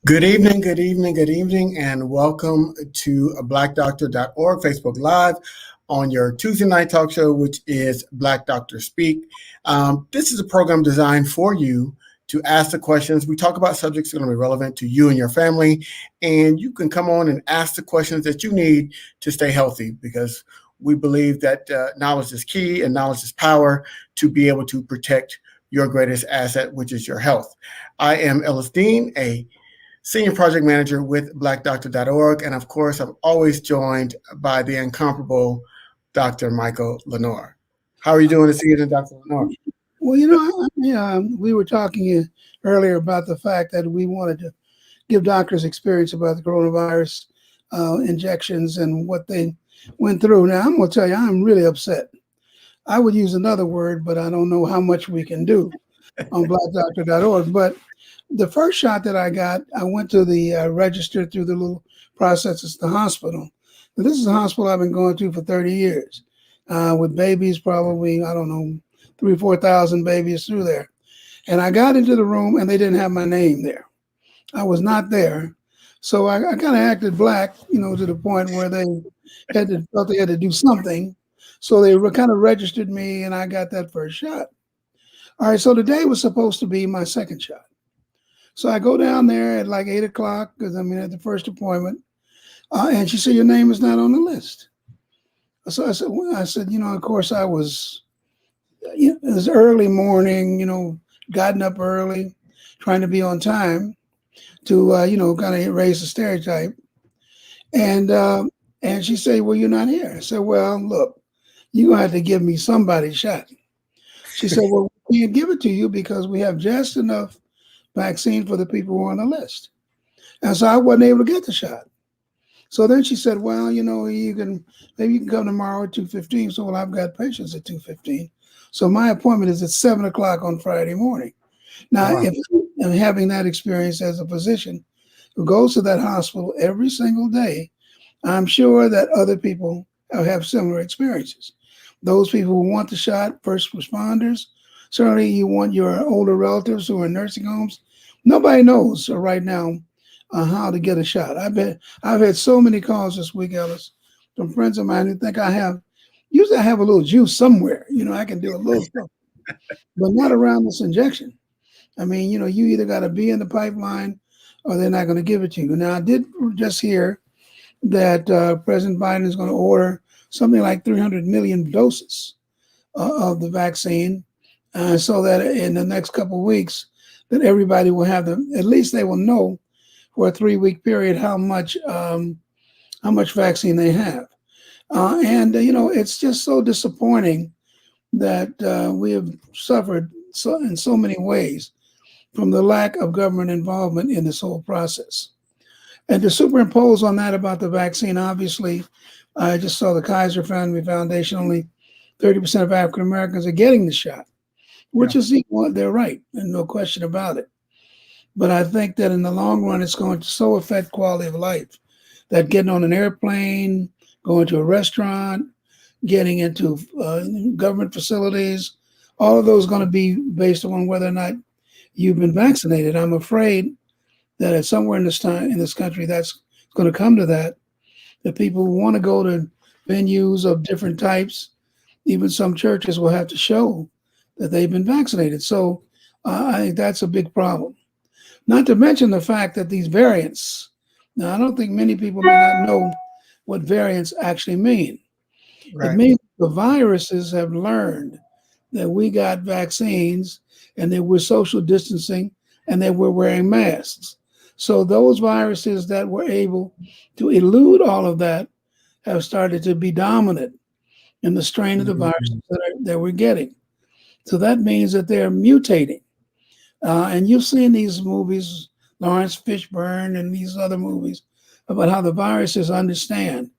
Good evening, good evening, good evening, and welcome to blackdoctor.org Facebook Live on your Tuesday night talk show, which is Black Doctor Speak. This is a program designed for you to ask the questions. We talk about subjects that are going to be relevant to you and your family, and you can come on and ask the questions that you need to stay healthy because we believe that knowledge is key and knowledge is power to be able to protect your greatest asset, which is your health. I am Ellis Dean, a Senior Project Manager with blackdoctor.org. And of course, I'm always joined by the incomparable Dr. Michael Lenore. How are you doing this evening, Dr. Lenore? Well, we were talking earlier about the fact that we wanted to give doctors experience about the coronavirus injections and what they went through. Now, I'm going to tell you, I'm really upset. I would use another word, but I don't know how much we can do on blackdoctor.org. But the first shot that I got, I went to the register through the little process at the hospital. But this is a hospital I've been going to for 30 years with babies, probably, I don't know, 3,000 or 4,000 babies through there. And I got into the room and they didn't have my name there. I was not there. So I kind of acted black, to the point where they felt they had to do something. So they kind of registered me and I got that first shot. All right, so today was supposed to be my second shot. So I go down there at like 8 o'clock because I'm at the first appointment. And she said, your name is not on the list. So I said, of course I was, it was early morning, gotten up early, trying to be on time to, kind of raise the stereotype. And she said, well, you're not here. I said, well, look, you're going to have to give me somebody's shot. She said, well, we can't give it to you because we have just enough vaccine for the people who are on the list. And so I wasn't able to get the shot. So then she said, well, maybe you can come tomorrow at 2:15. So, well, I've got patients at 2:15. So my appointment is at 7 o'clock on Friday morning. Now, Wow. if I'm having that experience as a physician who goes to that hospital every single day, I'm sure that other people have similar experiences. Those people who want the shot, first responders, certainly you want your older relatives who are in nursing homes. Nobody knows right now how to get a shot. I've had so many calls this week, Ellis, from friends of mine who think usually I have a little juice somewhere. I can do a little stuff, but not around this injection. I mean, you either got to be in the pipeline or they're not going to give it to you. Now, I did just hear that President Biden is going to order something like 300 million doses of the vaccine, so that in the next couple of weeks, that everybody will have them. At least they will know for a 3-week period how much vaccine they have. It's just so disappointing that we have suffered in so many ways from the lack of government involvement in this whole process. And to superimpose on that about the vaccine, obviously, I just saw the Kaiser Family Foundation, only 30% of African Americans are getting the shot, which is equal. They're right, and no question about it. But I think that in the long run, it's going to so affect quality of life that getting on an airplane, going to a restaurant, getting into government facilities, all of those are going to be based on whether or not you've been vaccinated. I'm afraid that at somewhere in this country, that's going to come to that people who want to go to venues of different types, even some churches will have to show that they've been vaccinated. So I think that's a big problem. Not to mention the fact that these variants, now I don't think many people may not know what variants actually mean. Right. It means the viruses have learned that we got vaccines and that we're social distancing and that we're wearing masks. So those viruses that were able to elude all of that have started to be dominant in the strain of the viruses that we're getting. So that means that they're mutating. And you've seen these movies, Lawrence Fishburne and these other movies, about how the viruses understand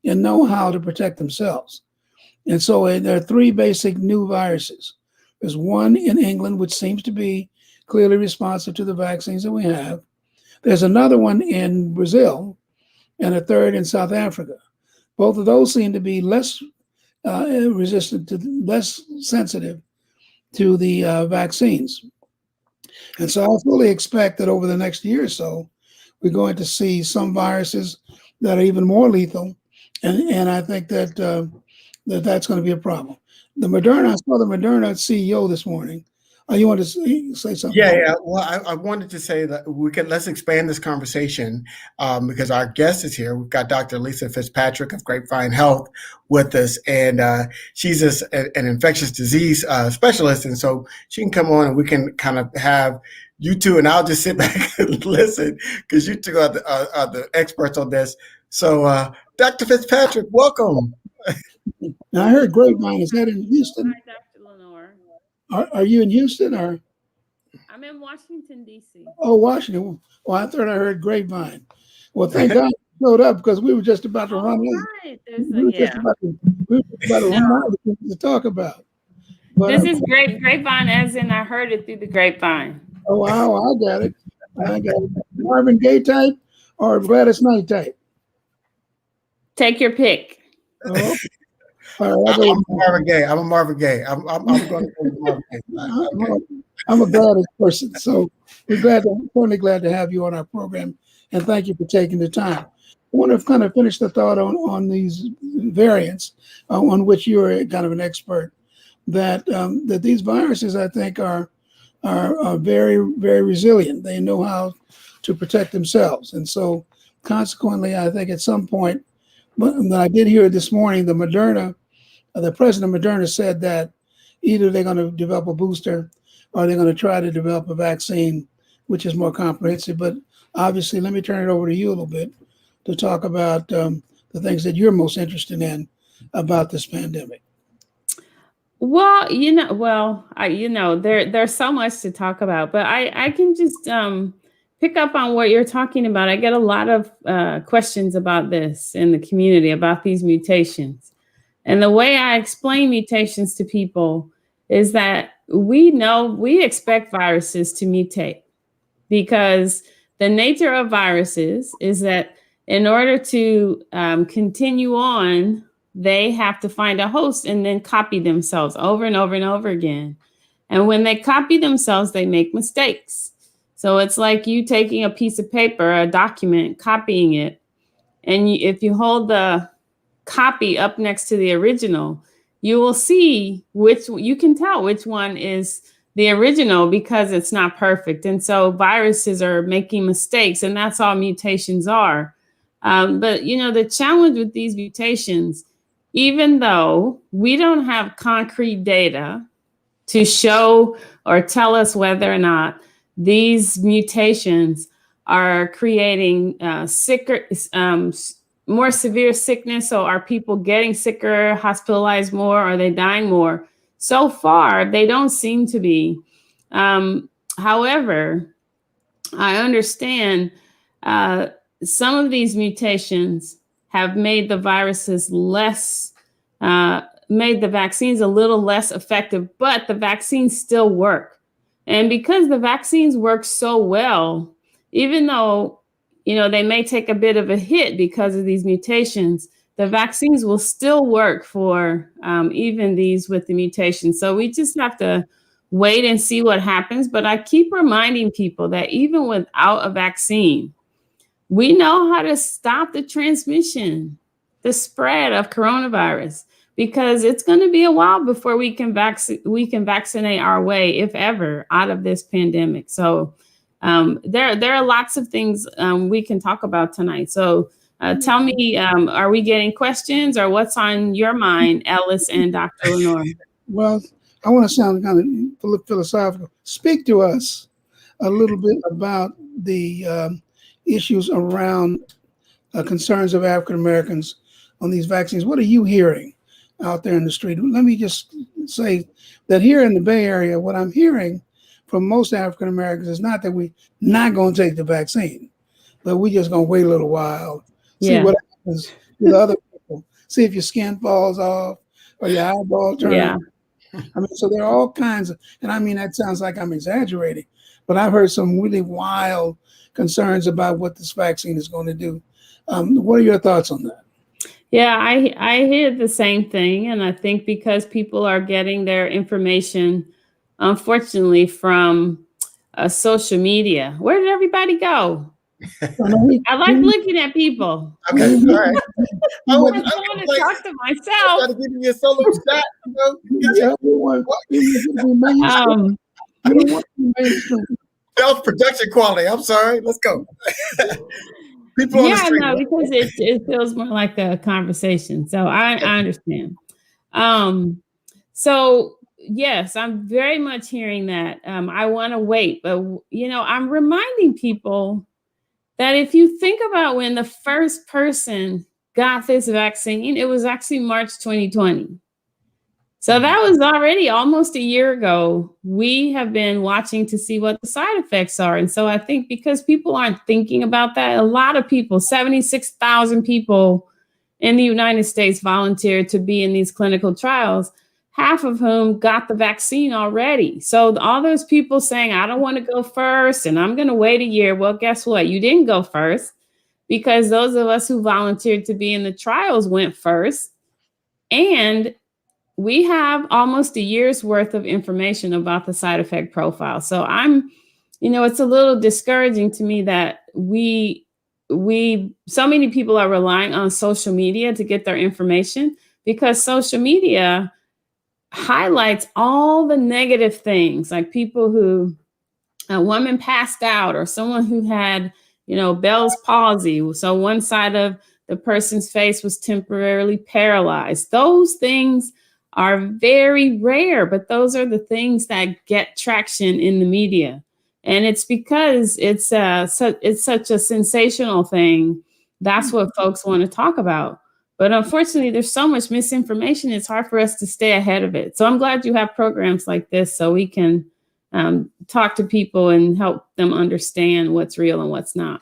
and know how to protect themselves. And so there are 3 basic new viruses. There's one in England, which seems to be clearly responsive to the vaccines that we have. There's another one in Brazil and a third in South Africa. Both of those seem to be less less sensitive to the vaccines. And so I fully expect that over the next year or so, we're going to see some viruses that are even more lethal, and I think that that's going to be a problem. The Moderna, I saw the Moderna CEO this morning. You want to say something? Yeah, yeah. Well, I wanted to say that let's expand this conversation because our guest is here. We've got Dr. Lisa Fitzpatrick of Grapevine Health with us, and she's an infectious disease specialist, and so she can come on and we can kind of have you two, and I'll just sit back and listen because you two are the experts on this. So, Dr. Fitzpatrick, welcome. Now, I heard Grapevine. Is that in Houston? Hi, Dr. Lenore. Are you in Houston or? I'm in Washington, D.C. Oh, Washington. Well, I thought I heard Grapevine. Well, thank God you showed up because we were just about to run late. Right. We were just about to run out of things to talk about. But, This is grapevine, as in I heard it through the grapevine. oh, wow, I got it. I got it. Marvin Gaye type or Gladys Knight type? Take your pick. Oh, all right, I'm Marvin Gaye. I'm a Marvin Gaye. I'm going to go with Marvin Gaye. Okay. I'm a Gladys person, so we're certainly glad to have you on our program, and thank you for taking the time. I want to kind of finish the thought on these variants, on which you're kind of an expert. That these viruses, I think, are very, very resilient. They know how to protect themselves, and so consequently, I think at some point, but I did hear this morning, the president of Moderna said that either they're going to develop a booster or they're going to try to develop a vaccine, which is more comprehensive. But obviously, let me turn it over to you a little bit to talk about the things that you're most interested in about this pandemic. Well, there's so much to talk about, but I can just pick up on what you're talking about. I get a lot of questions about this in the community, about these mutations. And the way I explain mutations to people is that we expect viruses to mutate because the nature of viruses is that in order to continue on, they have to find a host and then copy themselves over and over and over again. And when they copy themselves, they make mistakes. So it's like you taking a piece of paper, a document, copying it. And if you hold the copy up next to the original, you will see you can tell which one is the original because it's not perfect. And so viruses are making mistakes, and that's all mutations are. But the challenge with these mutations, even though we don't have concrete data to show or tell us whether or not these mutations are creating more severe sickness. So are people getting sicker, hospitalized more? Are they dying more? So far, they don't seem to be. However, I understand some of these mutations have made the viruses made the vaccines a little less effective, but the vaccines still work. And because the vaccines work so well, even though they may take a bit of a hit because of these mutations, the vaccines will still work for even these with the mutations. So we just have to wait and see what happens. But I keep reminding people that even without a vaccine, we know how to stop the transmission, the spread of coronavirus, because it's going to be a while before we can vaccinate our way, if ever, out of this pandemic. So there are lots of things we can talk about tonight. So tell me, are we getting questions, or what's on your mind, Ellis and Dr. Lenore? Well, I want to sound kind of philosophical. Speak to us a little bit about the issues around concerns of African Americans on these vaccines. What are you hearing out there in the street? Let me just say that here in the Bay Area, what I'm hearing from most African Americans is not that we're not going to take the vaccine, but we're just going to wait a little while, see what happens with other people, see if your skin falls off or your eyeball turns. I mean, so there are all kinds of, and I mean, that sounds like I'm exaggerating, but I've heard some really wild concerns about what this vaccine is going to do. What are your thoughts on that? Yeah, I hear the same thing. And I think because people are getting their information, unfortunately, from social media. Where did everybody go? I like looking at people. Okay, all right. I don't want to talk to myself. Try to give you a solo shot, you know. Yeah, we want to be mainstream. We don't want to be mainstream. Self-production quality. I'm sorry. Let's go. People on the street. No, because it feels more like a conversation. So I understand. So yes, I'm very much hearing that. I want to wait, but I'm reminding people that if you think about when the first person got this vaccine, it was actually March 2020. So that was already almost a year ago. We have been watching to see what the side effects are. And so I think because people aren't thinking about that, a lot of people, 76,000 people in the United States volunteered to be in these clinical trials, half of whom got the vaccine already. So all those people saying, I don't want to go first and I'm going to wait a year. Well, guess what? You didn't go first because those of us who volunteered to be in the trials went first. And we have almost a year's worth of information about the side effect profile. So it's a little discouraging to me that so many people are relying on social media to get their information because social media highlights all the negative things, like people who a woman passed out or someone who had, Bell's palsy. So one side of the person's face was temporarily paralyzed. Those things are very rare, but those are the things that get traction in the media. And it's because it's such a sensational thing. That's what folks want to talk about. But unfortunately, there's so much misinformation. It's hard for us to stay ahead of it. So I'm glad you have programs like this so we can talk to people and help them understand what's real and what's not.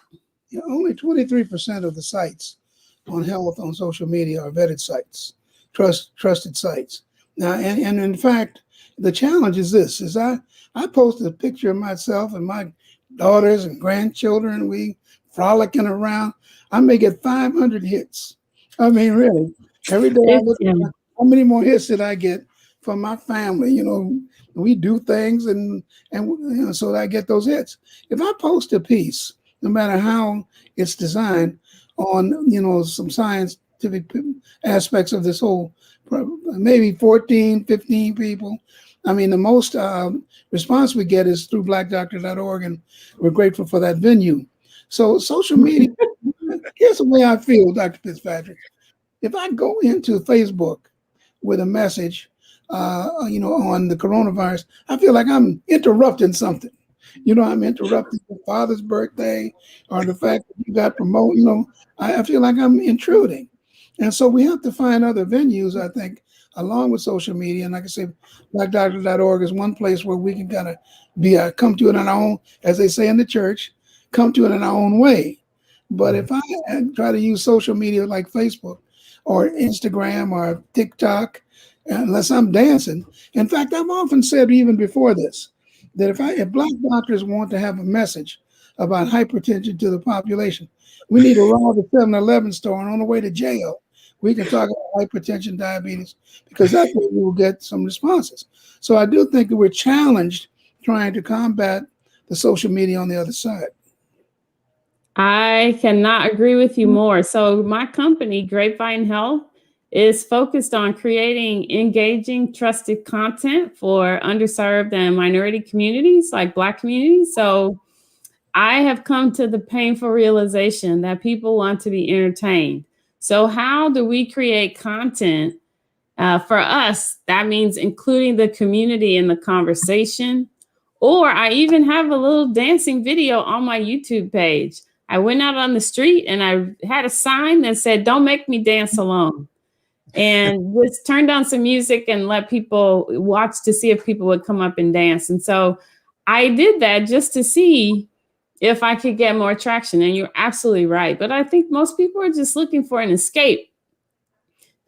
Yeah, only 23% of the sites on health on social media are vetted sites, trusted sites. Now, and in fact, the challenge is this: is I posted a picture of myself and my daughters and grandchildren, we frolicking around. I may get 500 hits. I mean, really, every day I look at how many more hits did I get from my family? We do things and so that I get those hits. If I post a piece, no matter how it's designed, on some scientific aspects of this whole, maybe 14, 15 people. I mean, the most response we get is through blackdoctor.org, and we're grateful for that venue. So social media, here's the way I feel, Dr. Fitzpatrick. If I go into Facebook with a message, on the coronavirus, I feel like I'm interrupting something. I'm interrupting your father's birthday or the fact that you got promoted. I feel like I'm intruding. And so we have to find other venues, I think, along with social media. And like I say, blackdoctor.org is one place where we can kind of come to it on our own, as they say in the church, come to it in our own way. But if I try to use social media like Facebook or Instagram or TikTok, unless I'm dancing. In fact, I've often said even before this, that if Black doctors want to have a message about hypertension to the population, we need to rob the 7-Eleven store, and on the way to jail, we can talk about hypertension, diabetes, because that's where we will get some responses. So I do think that we're challenged trying to combat the social media on the other side. I cannot agree with you more. So my company, Grapevine Health, is focused on creating engaging, trusted content for underserved and minority communities like Black communities. So I have come to the painful realization that people want to be entertained. So how do we create content? For us, that means including the community in the conversation. Or I even have a little dancing video on my YouTube page. I went out on the street and I had a sign that said, "Don't make me dance alone." And just turned on some music and let people watch to see if people would come up and dance. And so I did that just to see if I could get more traction. And you're absolutely right. But I think most people are just looking for an escape.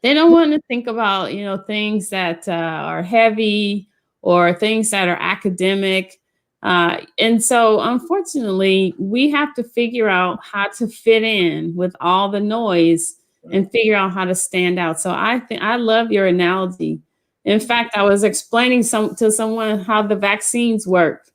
They don't want to think about, things that are heavy or things that are academic. And so, unfortunately, we have to figure out how to fit in with all the noise and figure out how to stand out. So I love your analogy. In fact, I was explaining to someone how the vaccines work,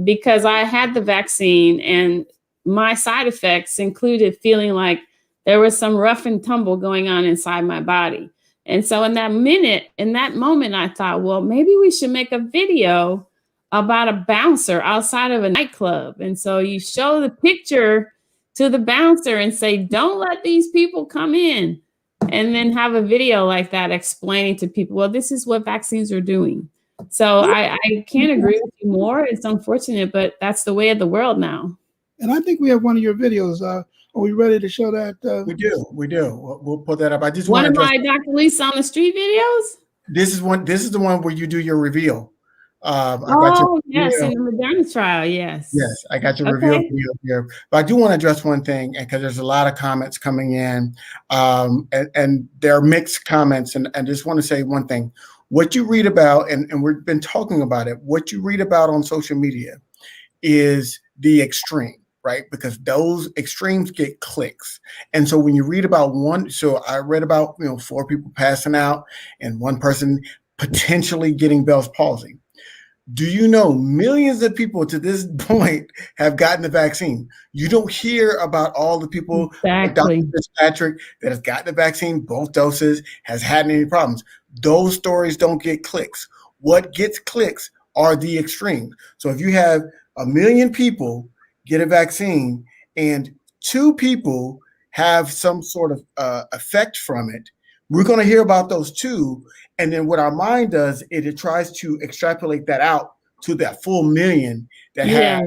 because I had the vaccine and my side effects included feeling like there was some rough and tumble going on inside my body. And so in that moment, I thought, well, maybe we should make a video about a bouncer outside of a nightclub. And so you show the picture to the bouncer and say, don't let these people come in. And then have a video like that explaining to people, well, this is what vaccines are doing. So I can't agree with you more. It's unfortunate, but that's the way of the world now. And I think we have one of your videos. Are we ready to show that? We do. We'll put that up. I just one want of to my Dr. Lisa on the street videos. This is the one where you do your reveal. Yes, in the Moderna trial. Yes, I got your reveal video here. But I do want to address one thing, because there's a lot of comments coming in, and there are mixed comments. And I just want to say one thing: what you read about, and we've been talking about it. What you read about on social media is the extreme, right? Because those extremes get clicks. And so when you read about so I read about 4 people passing out and 1 person potentially getting Bell's palsy. Do you know millions of people to this point have gotten the vaccine? You don't hear about all the people like Dr. Fitzpatrick that has gotten the vaccine, both doses, has had any problems. Those stories don't get clicks. What gets clicks are the extremes. So if you have 1 million people get a vaccine and 2 people have some sort of effect from it, we're going to hear about those 2. And then what our mind does is it tries to extrapolate that out to that full 1 million that had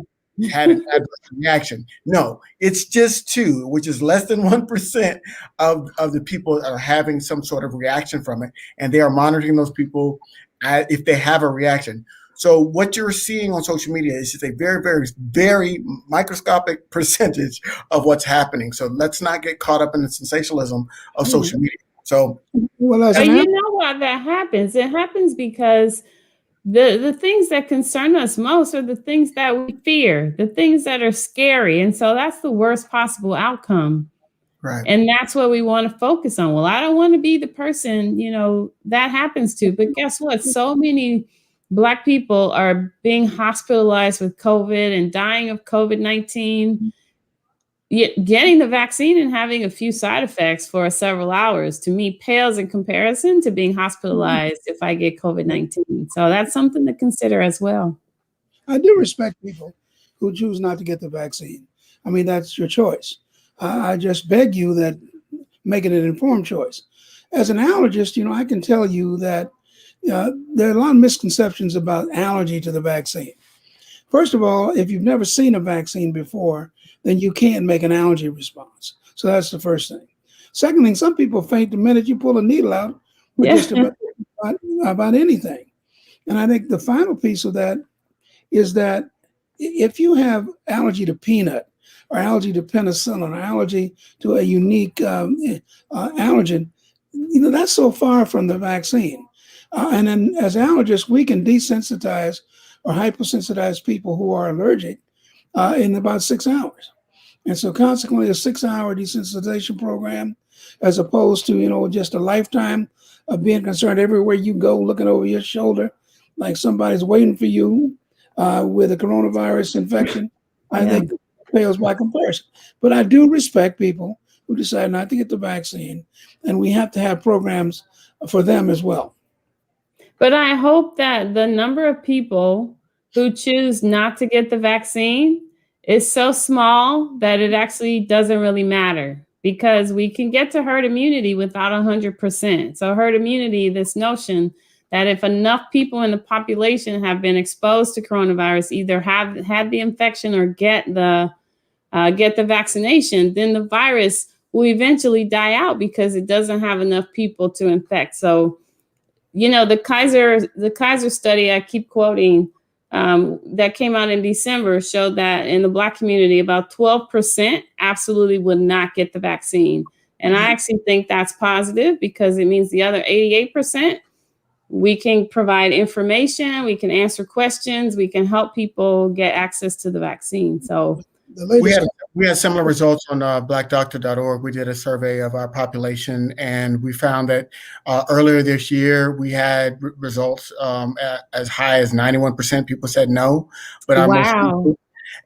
an adverse reaction. No, it's just 2, which is less than 1% of the people that are having some sort of reaction from it. And they are monitoring those people if they have a reaction. So what you're seeing on social media is just a very, very, very microscopic percentage of what's happening. So let's not get caught up in the sensationalism of social media. So, but you know why that happens? It happens because the things that concern us most are the things that we fear, the things that are scary. And so that's the worst possible outcome. Right. And that's what we want to focus on. Well, I don't want to be the person, that happens to. But guess what? So many Black people are being hospitalized with COVID and dying of COVID-19. Getting the vaccine and having a few side effects for several hours, to me, pales in comparison to being hospitalized if I get COVID-19. So that's something to consider as well. I do respect people who choose not to get the vaccine. I mean, that's your choice. I just beg you that make it an informed choice. As an allergist, I can tell you that there are a lot of misconceptions about allergy to the vaccine. First of all, if you've never seen a vaccine before, then you can't make an allergy response. So that's the first thing. Second thing, some people faint the minute you pull a needle out with just about anything. And I think the final piece of that is that if you have allergy to peanut or allergy to penicillin or allergy to a unique allergen, that's so far from the vaccine. And then as allergists, we can desensitize or hypersensitize people who are allergic in about 6 hours. And so consequently, a 6-hour desensitization program, as opposed to, just a lifetime of being concerned everywhere you go, looking over your shoulder, like somebody's waiting for you with a coronavirus infection, I think pales by comparison. But I do respect people who decide not to get the vaccine, and we have to have programs for them as well. But I hope that the number of people who choose not to get the vaccine is so small that it actually doesn't really matter, because we can get to herd immunity without 100%. So herd immunity, this notion that if enough people in the population have been exposed to coronavirus, either have had the infection or get the vaccination, then the virus will eventually die out because it doesn't have enough people to infect. So, the Kaiser study I keep quoting that came out in December showed that in the Black community, about 12% absolutely would not get the vaccine. And I actually think that's positive, because it means the other 88%, we can provide information, we can answer questions, we can help people get access to the vaccine. So we had similar results on blackdoctor.org. We did a survey of our population, and we found that earlier this year we had results as high as 91% people said no. But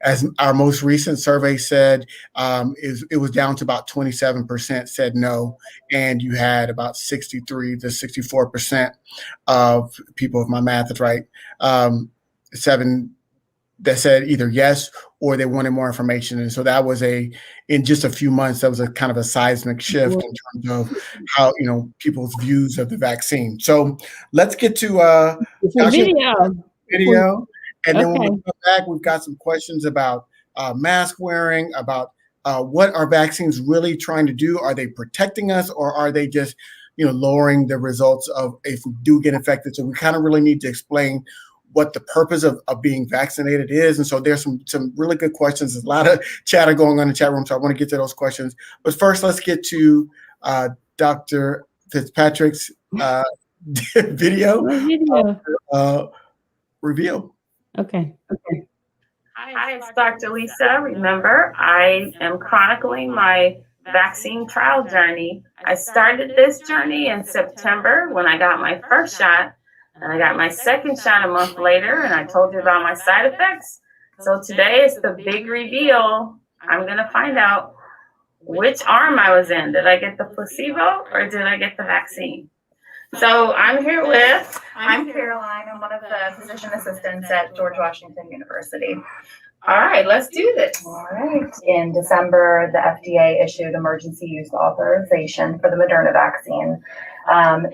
As our most recent survey said, it was down to about 27% said no, and you had about 63 to 64% of people, if my math is right, seven that said either yes or they wanted more information. And so that was in just a few months, that was a kind of a seismic shift in terms of how, people's views of the vaccine. So let's get to video. And then when we come back, we've got some questions about mask wearing, about what are vaccines really trying to do? Are they protecting us, or are they just, lowering the results of if we do get infected? So we kind of really need to explain what the purpose of being vaccinated is. And so there's some really good questions. There's a lot of chatter going on in the chat room, so I want to get to those questions. But first, let's get to Dr. Fitzpatrick's video review. Okay. Hi, it's Dr. Lisa. Remember, I am chronicling my vaccine trial journey. I started this journey in September when I got my first shot, and I got my second shot a month later, and I told you about my side effects. So today is the big reveal. I'm going to find out which arm I was in. Did I get the placebo or did I get the vaccine? So I'm Caroline. I'm one of the physician assistants at George Washington University. All right, let's do this. All right. In December, the FDA issued emergency use authorization for the Moderna vaccine.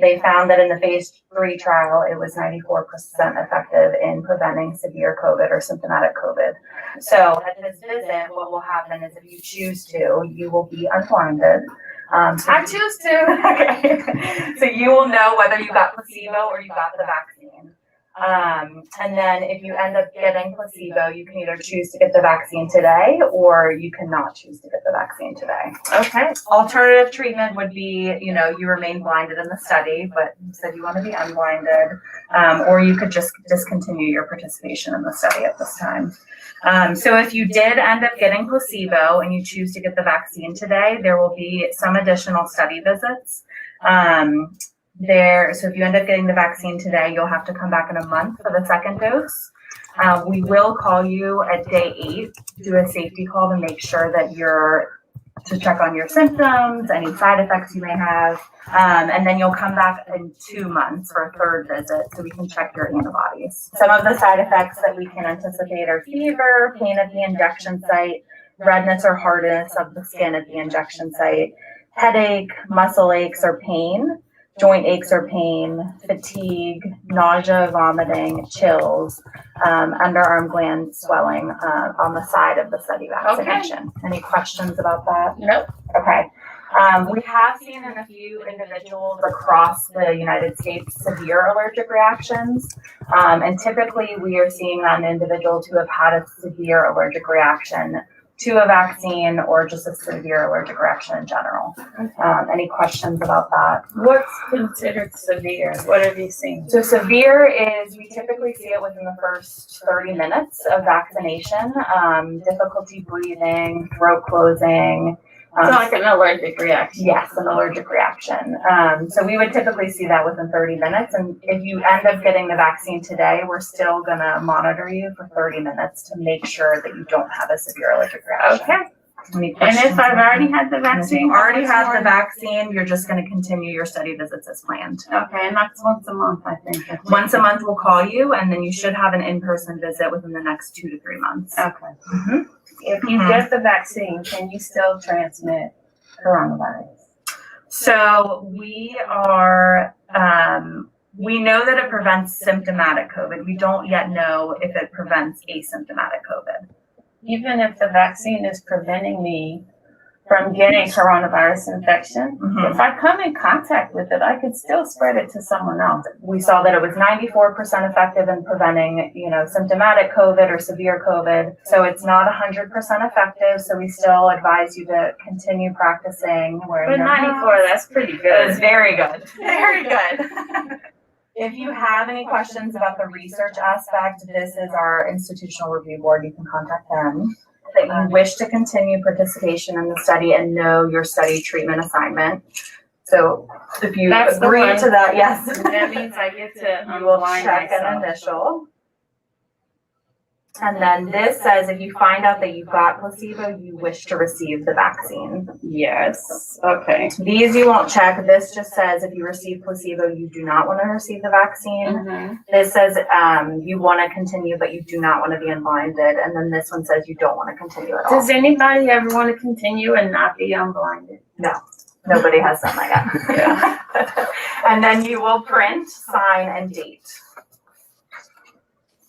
They found that in the phase 3 trial, it was 94% effective in preventing severe COVID or symptomatic COVID. So at this visit, what will happen is if you choose to, you will be unblinded. I choose to. Okay. So you will know whether you got placebo or you got the vaccine. And then if you end up getting placebo, you can either choose to get the vaccine today or you cannot choose to get the vaccine today. Okay. Alternative treatment would be, you remain blinded in the study, but you said you want to be unblinded, or you could just discontinue your participation in the study at this time. So if you did end up getting placebo and you choose to get the vaccine today, there will be some additional study visits. So if you end up getting the vaccine today, you'll have to come back in a month for the second dose. We will call you at day 8, do a safety call to make sure that to check on your symptoms, any side effects you may have. And then you'll come back in 2 months for a third visit so we can check your antibodies. Some of the side effects that we can anticipate are fever, pain at the injection site, redness or hardness of the skin at the injection site, headache, muscle aches or pain, joint aches or pain, fatigue, nausea, vomiting, chills, underarm gland swelling on the side of the study vaccination. Okay. Any questions about that? Nope. Okay. We have seen in a few individuals across the United States severe allergic reactions. And typically we are seeing that in individuals who have had a severe allergic reaction to a vaccine or just a severe allergic reaction in general. Any questions about that? What's considered severe? What have you seen? So severe is, we typically see it within the first 30 minutes of vaccination. Difficulty breathing, throat closing. So like an allergic reaction? Yes, an allergic reaction. So we would typically see that within 30 minutes. And if you end up getting the vaccine today, we're still going to monitor you for 30 minutes to make sure that you don't have a severe allergic reaction. Okay. And if I've already had the vaccine? Already had the vaccine, you're just going to continue your study visits as planned. Okay, and that's once a month, I think. Once a month we'll call you, and then you should have an in-person visit within the next 2 to 3 months. Okay. Mm-hmm. If you get the vaccine, can you still transmit coronavirus? So we know that it prevents symptomatic COVID. We don't yet know if it prevents asymptomatic COVID. Even if the vaccine is preventing me from getting coronavirus infection, if I come in contact with it, I could still spread it to someone else. We saw that it was 94% effective in preventing, symptomatic COVID or severe COVID. So it's not 100% effective. So we still advise you to continue practicing. But 94, that's pretty good. It's very good. Very good. If you have any questions about the research aspect, this is our institutional review board. You can contact them. That you wish to continue participation in the study and know your study treatment assignment. So if you agree to that, yes. That means I get to check an initial. And then this says if you find out that you got placebo, you wish to receive the vaccine. Yes. Okay. These you won't check. This just says if you receive placebo, you do not want to receive the vaccine. This says you want to continue, but you do not want to be unblinded. And then this one says you don't want to continue at all. Does anybody ever want to continue and not be unblinded? No. Nobody has done that yet. Yeah. And then you will print, sign, and date.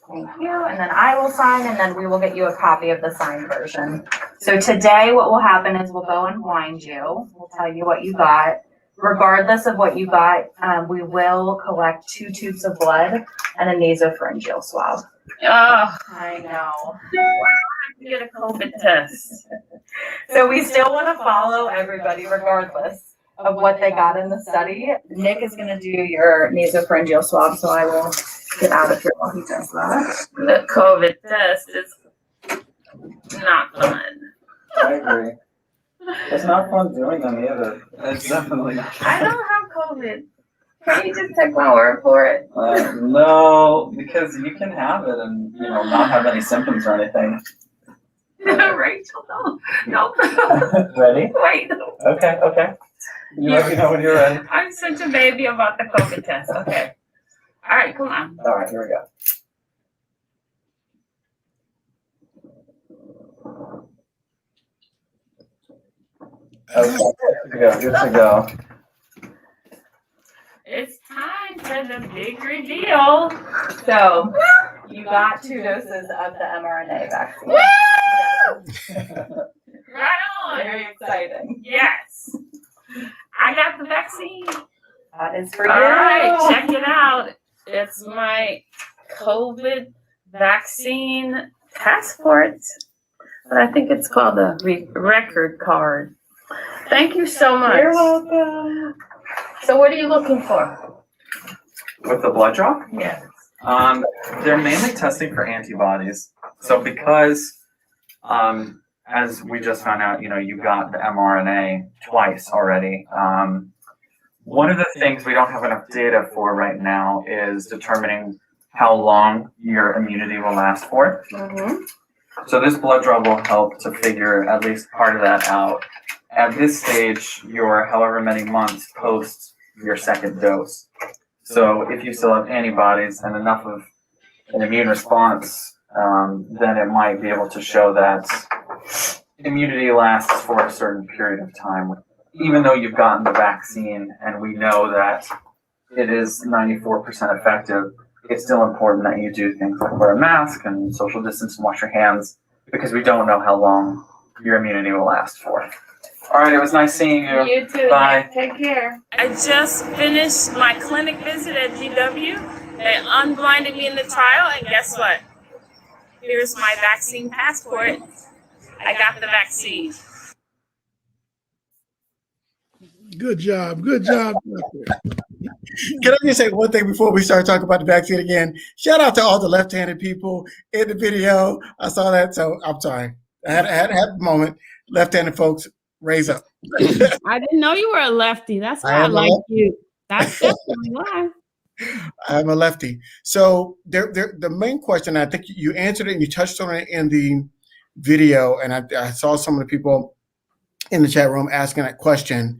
Thank you. And then I will sign, and then we will get you a copy of the signed version. So today what will happen is we'll go and blind you. We'll tell you what you got. Regardless of what you got, we will collect 2 tubes of blood and a nasopharyngeal swab. Oh, I know. I have to get a COVID test. So we still want to follow everybody regardless of what they got in the study. Nick is going to do your nasopharyngeal swab, so I will get out of here while he does that. The COVID test is not fun. I agree. It's not fun doing them either. It's definitely not. I don't have COVID. Can you just take my word for it? No, because you can have it and not have any symptoms or anything. Rachel, no. Ready? Wait. Okay. You let me know when you're ready. I'm such a baby about the COVID test. Okay. All right, come on. All right, here we go. Okay, good to go. It's time for the big reveal. So you got 2 doses of the mRNA vaccine. Right on. Very exciting. Yes. I got the vaccine. That is for you. All right, check it out. It's my COVID vaccine passport. But I think it's called a record card. Thank you so much. You're welcome. So what are you looking for? With the blood draw? Yes. They're mainly testing for antibodies. So because, as we just found out, you got the mRNA twice already. One of the things we don't have enough data for right now is determining how long your immunity will last for. Mm-hmm. So this blood draw will help to figure at least part of that out. At this stage, you're however many months post your second dose. So if you still have antibodies and enough of an immune response, then it might be able to show that immunity lasts for a certain period of time. Even though you've gotten the vaccine and we know that it is 94% effective, it's still important that you do things like wear a mask and social distance and wash your hands because we don't know how long your immunity will last for. All right, it was nice seeing you. You too. Bye. Take care. I just finished my clinic visit at GW. They unblinded me in the trial, and guess what? Here's my vaccine passport. I got the vaccine. Good job. Good job. Can I just say one thing before we start talking about the vaccine again? Shout out to all the left-handed people in the video. I saw that, so I'm sorry. I had a moment. Left-handed folks, raise up. I didn't know you were a lefty. That's why I like you. That's definitely why. I'm a lefty. So the main question, I think you answered it and you touched on it in the video, and I saw some of the people in the chat room asking that question.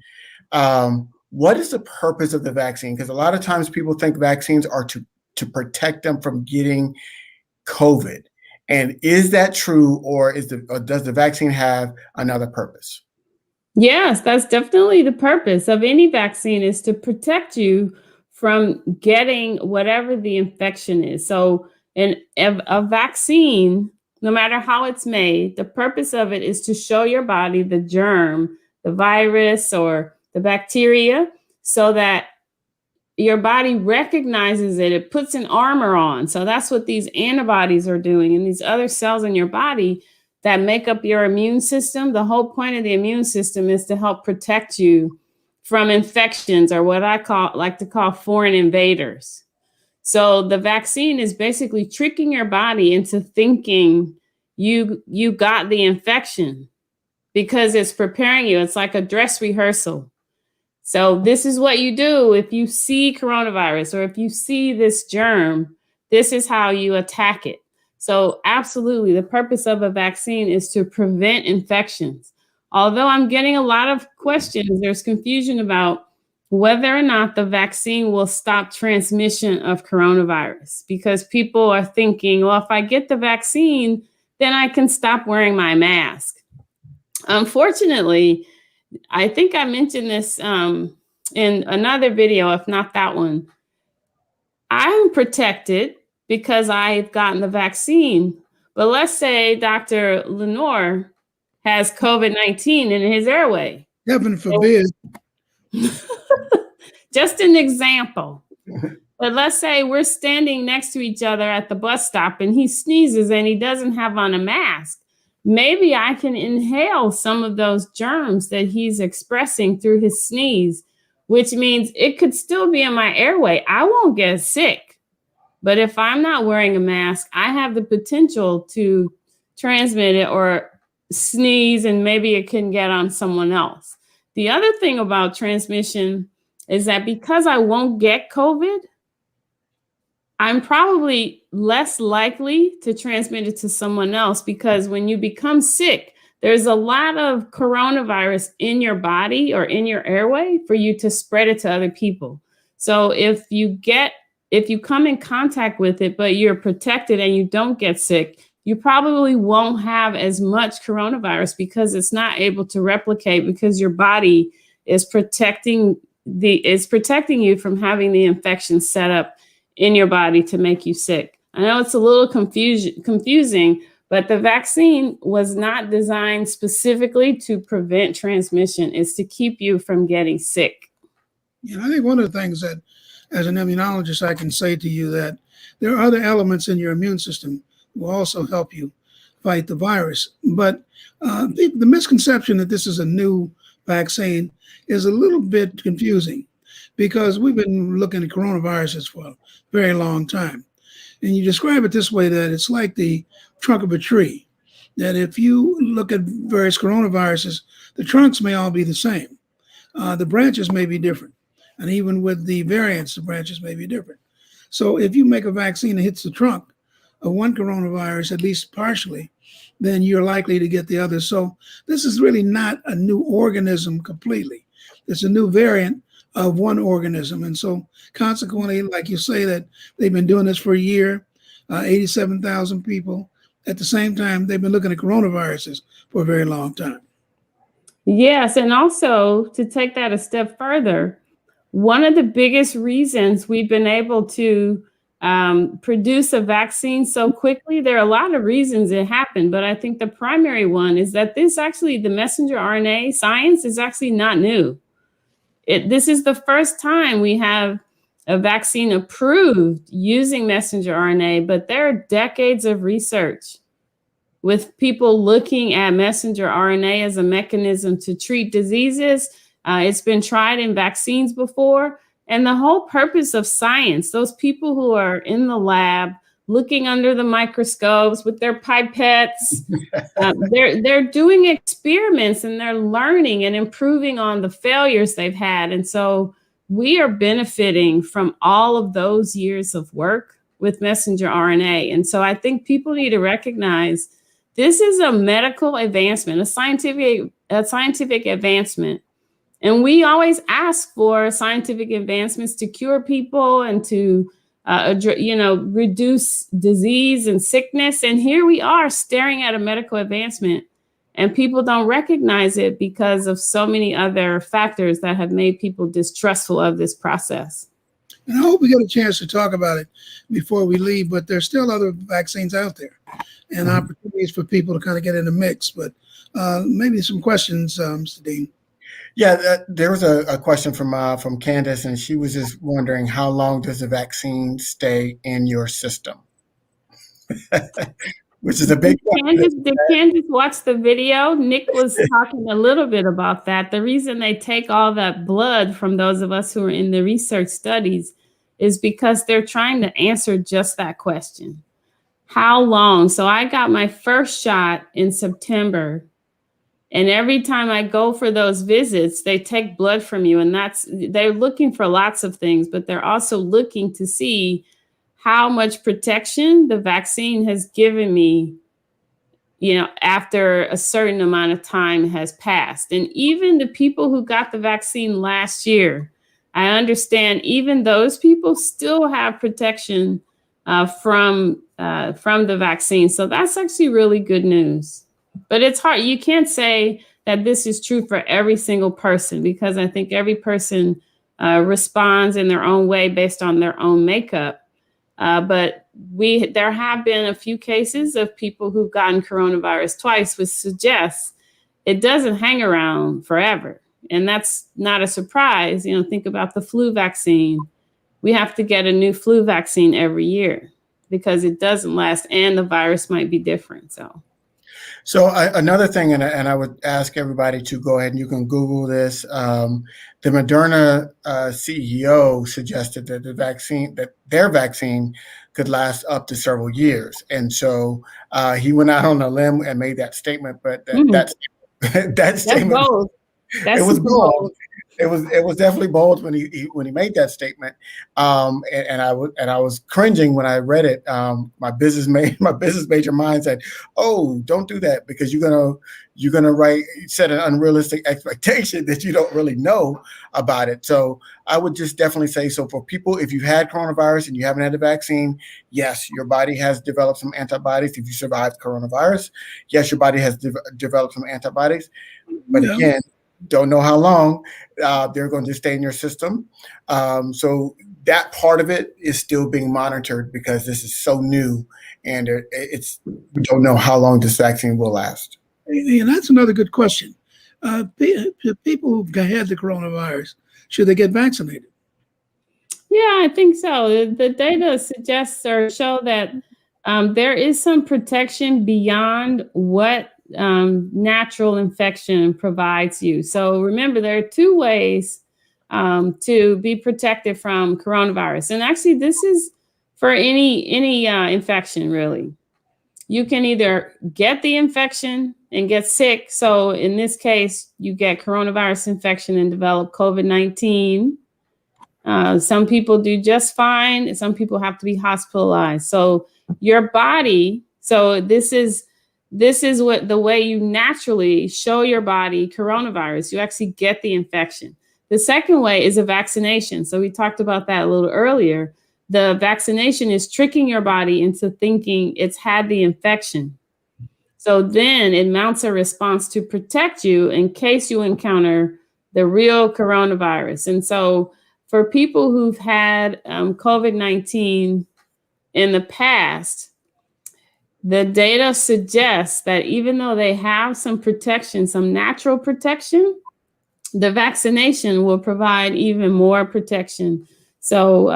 What is the purpose of the vaccine? Because a lot of times people think vaccines are to protect them from getting COVID. And is that true, or does the vaccine have another purpose? Yes, that's definitely the purpose of any vaccine, is to protect you from getting whatever the infection is. So a vaccine, no matter how it's made, the purpose of it is to show your body the germ, the virus, or the bacteria, so that your body recognizes it. It puts an armor on. So that's what these antibodies are doing, and these other cells in your body that make up your immune system. The whole point of the immune system is to help protect you from infections, or what I like to call foreign invaders. So the vaccine is basically tricking your body into thinking you got the infection, because it's preparing you. It's like a dress rehearsal. So this is what you do if you see coronavirus, or if you see this germ, this is how you attack it. So absolutely, the purpose of a vaccine is to prevent infections. Although I'm getting a lot of questions, there's confusion about whether or not the vaccine will stop transmission of coronavirus, because people are thinking, well, if I get the vaccine, then I can stop wearing my mask. Unfortunately, I think I mentioned this in another video, if not that one. I'm protected because I've gotten the vaccine. But let's say Dr. Lenore has COVID-19 in his airway. Heaven forbid. Just an example. But let's say we're standing next to each other at the bus stop and he sneezes and he doesn't have on a mask. Maybe I can inhale some of those germs that he's expressing through his sneeze, which means it could still be in my airway. I won't get sick. But if I'm not wearing a mask, I have the potential to transmit it or sneeze, and maybe it can get on someone else. The other thing about transmission is that because I won't get COVID, I'm probably less likely to transmit it to someone else, because when you become sick, there's a lot of coronavirus in your body or in your airway for you to spread it to other people. So if you come in contact with it, but you're protected and you don't get sick, you probably won't have as much coronavirus because it's not able to replicate, because your body is protecting you from having the infection set up in your body to make you sick. I know it's a little confusing, but the vaccine was not designed specifically to prevent transmission. It's to keep you from getting sick. I think one of the things that, as an immunologist, I can say to you that there are other elements in your immune system will also help you fight the virus. But the misconception that this is a new vaccine is a little bit confusing, because we've been looking at coronaviruses for a very long time. And you describe it this way, that it's like the trunk of a tree, that if you look at various coronaviruses, the trunks may all be the same. The branches may be different. And even with the variants, the branches may be different. So if you make a vaccine that hits the trunk of one coronavirus, at least partially, then you're likely to get the other. So this is really not a new organism completely. It's a new variant of one organism. And so consequently, like you say, that they've been doing this for a year, 87,000 people. At the same time, they've been looking at coronaviruses for a very long time. Yes, and also to take that a step further, one of the biggest reasons we've been able to produce a vaccine so quickly, there are a lot of reasons it happened, but I think the primary one is that the messenger RNA science is actually not new. This is the first time we have a vaccine approved using messenger RNA, but there are decades of research with people looking at messenger RNA as a mechanism to treat diseases. It's been tried in vaccines before. And the whole purpose of science, those people who are in the lab looking under the microscopes with their pipettes, they're doing experiments and they're learning and improving on the failures they've had. And so we are benefiting from all of those years of work with messenger RNA. And so I think people need to recognize this is a medical advancement, a scientific advancement. And we always ask for scientific advancements to cure people and to, reduce disease and sickness. And here we are staring at a medical advancement, and people don't recognize it because of so many other factors that have made people distrustful of this process. And I hope we get a chance to talk about it before we leave, but there's still other vaccines out there and opportunities for people to kind of get in the mix. But maybe some questions, Mr. Dean. Yeah, there was a question from Candace, and she was just wondering, how long does the vaccine stay in your system? Which is a big question. Did Candace watch the video? Nick was talking a little bit about that. The reason they take all that blood from those of us who are in the research studies is because they're trying to answer just that question. How long? So I got my first shot in September. And every time I go for those visits, they take blood from you. And they're looking for lots of things, but they're also looking to see how much protection the vaccine has given me, after a certain amount of time has passed. And even the people who got the vaccine last year, I understand even those people still have protection from the vaccine. So that's actually really good news. But it's hard. You can't say that this is true for every single person, because I think every person responds in their own way based on their own makeup. But there have been a few cases of people who've gotten coronavirus twice, which suggests it doesn't hang around forever. And that's not a surprise. Think about the flu vaccine. We have to get a new flu vaccine every year because it doesn't last, and the virus might be different. So another thing, and I would ask everybody to go ahead and you can Google this. The Moderna CEO suggested that their vaccine could last up to several years, and so he went out on a limb and made that statement. But that statement, bold. It was bold. It was definitely bold when he made that statement, and I was cringing when I read it. My business major mind said, "Oh, don't do that, because you're gonna set an unrealistic expectation that you don't really know about it." So I would just definitely say, so for people, if you've had coronavirus and you haven't had the vaccine, yes, your body has developed some antibodies. If you survived coronavirus, yes, your body has developed some antibodies, but again, don't know how long they're going to stay in your system. So that part of it is still being monitored because this is so new, and we don't know how long this vaccine will last. And that's another good question. People who've had the coronavirus, should they get vaccinated? Yeah, I think so. The data suggests or show that there is some protection beyond what natural infection provides you. So remember, there are two ways to be protected from coronavirus. And actually, this is for any infection, really. You can either get the infection and get sick. So in this case, you get coronavirus infection and develop COVID-19. Some people do just fine, and some people have to be hospitalized. So your body, this is what the way you naturally show your body coronavirus. You actually get the infection. The second way is a vaccination. So we talked about that a little earlier. The vaccination is tricking your body into thinking it's had the infection. So then it mounts a response to protect you in case you encounter the real coronavirus. And so for people who've had COVID-19 in the past, the data suggests that even though they have some protection, some natural protection, the vaccination will provide even more protection. So,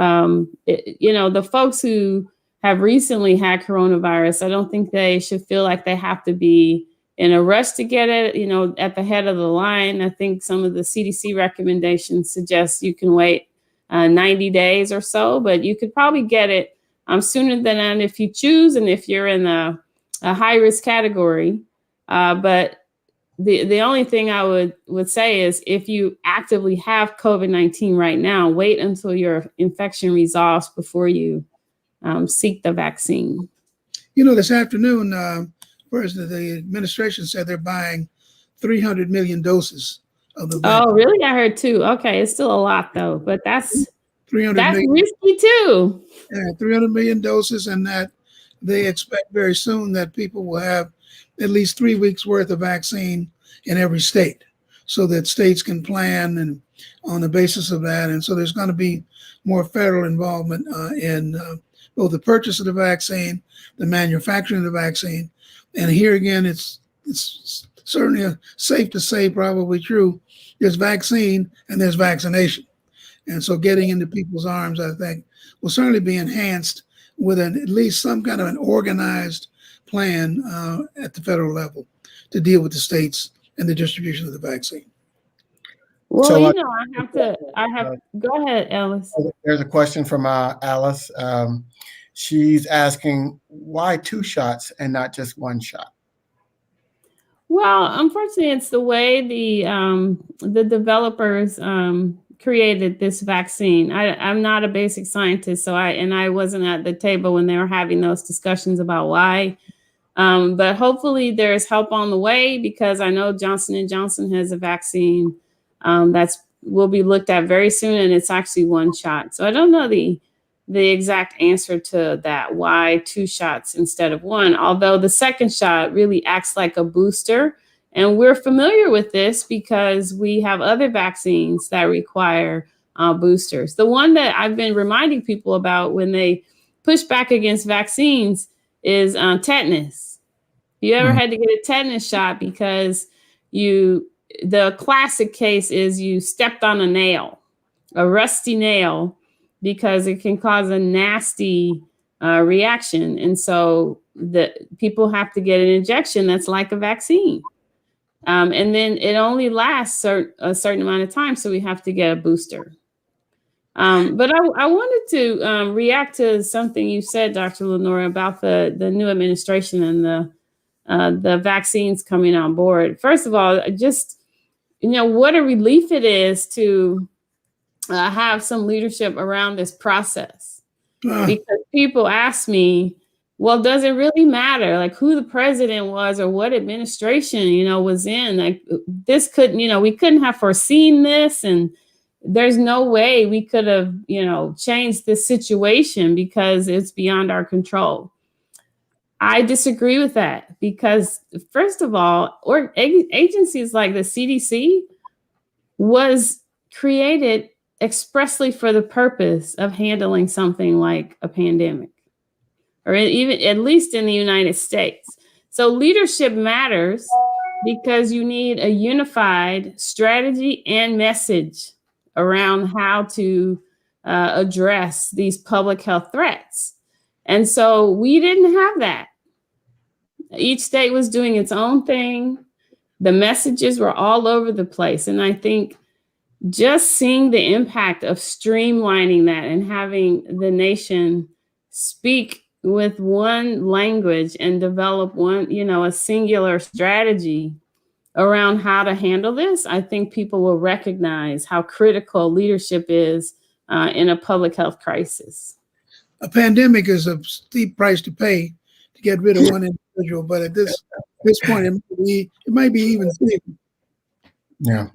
the folks who have recently had coronavirus, I don't think they should feel like they have to be in a rush to get it, at the head of the line. I think some of the CDC recommendations suggest you can wait 90 days or so, but you could probably get it sooner than that if you choose, and if you're in a high risk category. But the only thing I would say is, if you actively have COVID-19 right now, wait until your infection resolves before you seek the vaccine. This afternoon, first the administration said they're buying 300 million doses of the vaccine. Oh, really? I heard too. Okay, it's still a lot though, but that's 300 that's million. risky too. Yeah, 300 million doses, and that they expect very soon that people will have at least 3 weeks worth of vaccine in every state, so that states can plan and on the basis of that. And so there's going to be more federal involvement in both the purchase of the vaccine, the manufacturing of the vaccine. And here again, it's certainly safe to say, probably true, there's vaccine and there's vaccination. And so getting into people's arms, I think, will certainly be enhanced with at least some kind of an organized plan at the federal level to deal with the states and the distribution of the vaccine. Well, So, go ahead, Alice. There's a question from Alice. She's asking, why 2 shots and not just 1 shot? Well, unfortunately, it's the way the developers created this vaccine. I'm not a basic scientist, so I wasn't at the table when they were having those discussions about why. But hopefully there's help on the way, because I know Johnson & Johnson has a vaccine that's will be looked at very soon, and it's actually one shot. So I don't know the exact answer to that, why 2 shots instead of 1, although the second shot really acts like a booster. And we're familiar with this because we have other vaccines that require boosters. The one that I've been reminding people about when they push back against vaccines is tetanus. You ever had to get a tetanus shot because the classic case is you stepped on a nail, a rusty nail, because it can cause a nasty reaction. And so the people have to get an injection that's like a vaccine. And then it only lasts a certain amount of time, so we have to get a booster. But I wanted to react to something you said, Dr. Lenora, about the new administration and the vaccines coming on board. First of all, just, what a relief it is to have some leadership around this process. Because people ask me, well, does it really matter, like, who the president was or what administration, was in? Like, this couldn't, we couldn't have foreseen this, and there's no way we could have, changed this situation because it's beyond our control. I disagree with that, because first of all, agencies like the CDC was created expressly for the purpose of handling something like a pandemic, or even at least in the United States. So leadership matters because you need a unified strategy and message around how to address these public health threats. And so we didn't have that. Each state was doing its own thing. The messages were all over the place. And I think just seeing the impact of streamlining that and having the nation speak with one language and develop one, a singular strategy around how to handle this, I think people will recognize how critical leadership is in a public health crisis. A pandemic is a steep price to pay to get rid of one individual, but at this point, it might be even steeper. Yeah.